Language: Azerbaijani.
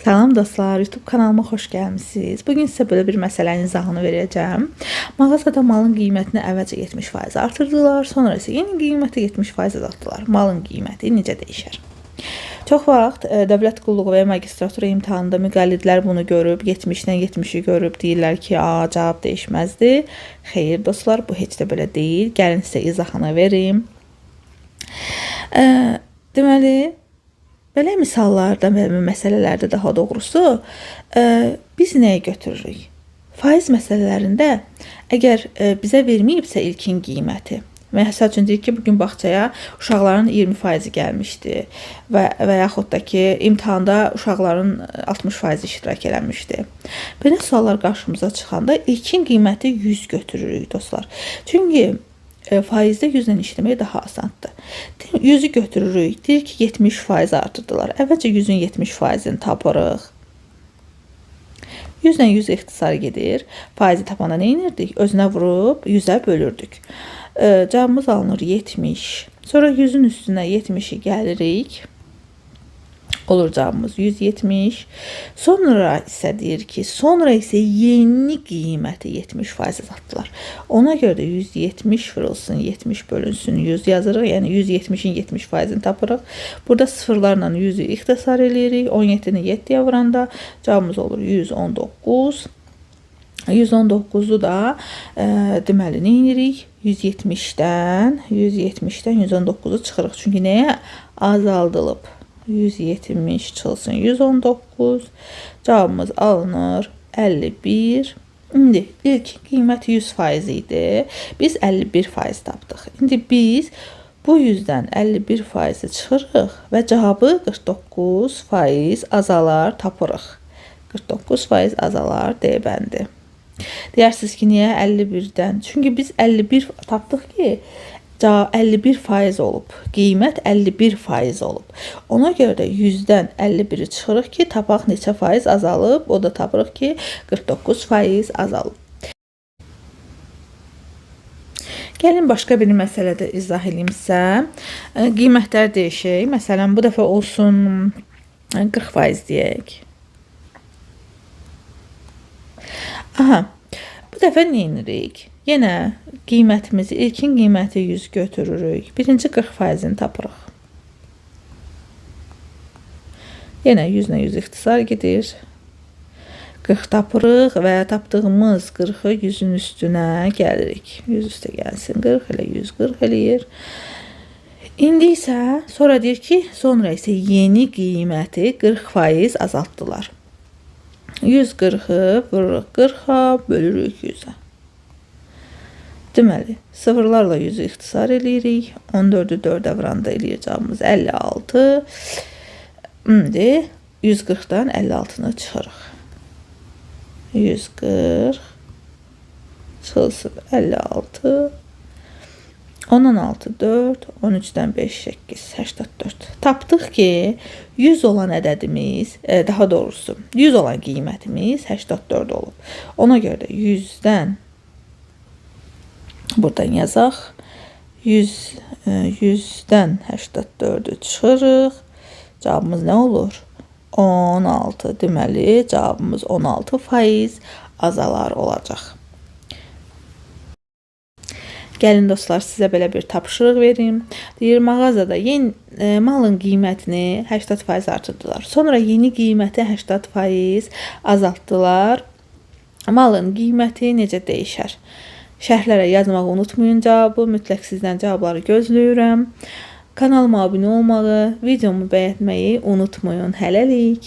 Salam dostlar, YouTube kanalıma xoş gəlmisiniz. Bugün sizə belə bir məsələnin izahını verəcəm. Mağazada malın qiymətini əvvəlcə 70% artırdılar, sonra isə yeni qiyməti 70% azaltdılar. Malın qiyməti necə dəyişər? Çox vaxt dövlət qulluğu və ya magistratura imtahanında müqəllidlər bunu görüb, 70-dən 70-i görüb deyirlər ki, cavab dəyişməzdi. Xeyr dostlar, bu heç də belə deyil. Gəlin sizə izahını verim. Deməli, belə misallarda və məsələlərdə daha doğrusu biz nəyə götürürük? Faiz məsələlərində əgər bizə verməyibsə ilkin qiyməti, məsəl üçün deyək ki, bugün bağçaya uşaqların 20% gəlmişdi və yaxud da ki, imtahanda uşaqların 60% iştirak eləmişdi. Belə suallar qarşımıza çıxanda ilkin qiyməti 100 götürürük dostlar. Çünki faizdə 100-lə işləmək daha asandır. 100-ü götürürük, deyir ki 70% artırdılar. Əvvəlcə 100-ün 70%-ni tapırıq. 100-lə 100 ixtisar gedir. Faizi tapanda nə edirdik? Özünə vurub 100-ə bölürdük. Cavabımız alınır 70. Sonra 100-ün üstünə 70-i gəlirik. Olur cavabımız 170. Sonra isə deyir ki, yeni qiyməti 70% azaltdılar. Ona görə də 170 vurulsun, 70 bölünsün 100 yazırıq. Yəni 170-in 70%-ni tapırıq. Burada sıfırlarla 100-ü ixtisar eləyirik. 17-ni 7-yə vuranda cavabımız olur 119. 119-u da deməli nə edirik? 170-dən 119-u çıxırıq. Çünki nəyə azaldılıb? 170 çıxılsın 119. Cavabımız alınır 51. İndi ilk qiyməti 100% idi. Biz 51% tapdıq. İndi biz bu 100-dən 51% çıxırıq və cavabı 49% azalar tapırıq. 49% azalar D-bəndi. Deyirsiniz ki, niyə 51-dən? Çünki biz 51 tapdıq ki, 51% olub. Qiymət 51% olub. Ona görə də 100-dən 51-i çıxırıq ki, tapaq neçə faiz azalıb. O da tapırıq ki, 49% azalıb. Gəlin başqa bir məsələdə izah edeyim sizə. Qiymətlər dəyişək. Məsələn, bu dəfə olsun 40% deyək. Bu dəfə nə edirik? Yenə qiymətimizi, ilkin qiyməti 100 götürürük. Birinci 40%-ni tapırıq. Yenə 100-lə 100 ixtisar gedir. 40 tapırıq və tapdığımız 40-ı 100-ün üstünə gəlirik. 100 üstə gəlsin 40 elə 140 eləyir. İndi isə sonra deyir ki, sonra isə yeni qiyməti 40% azaltdılar. 140-ı vururuq 40-a, bölürük 100-ə. Deməli, sıfırlarla 100-ü ixtisar eləyirik. 14-ü 4-ə vuranda eləyir cavabımız 56. İndi 140-dan 56-nı çıxırıq. 140 çıxılsın 56. 10-dan 6 4, 13-dən 5 8 84. Tapdıq ki, 100 olan ədədimiz, daha doğrusu 100 olan qiymətimiz 84 olub. Ona görə də 100-dən buradan yazaq. 100-dən 84-ü çıxırıq. Cavabımız nə olur? 16. Deməli, cavabımız 16% azalar olacaq. Gəlin dostlar, sizə belə bir tapşırıq verim. Deyir, mağazada malın qiymətini 80% artırdılar. Sonra yeni qiyməti 80% azaltdılar. Malın qiyməti necə dəyişər? Şərhlərə yazmağı unutmayın cavabı. Mütləq sizdən cavabları gözləyirəm. Kanalıma abunə olmağı, videomu bəyənməyi unutmayın. Hələlik.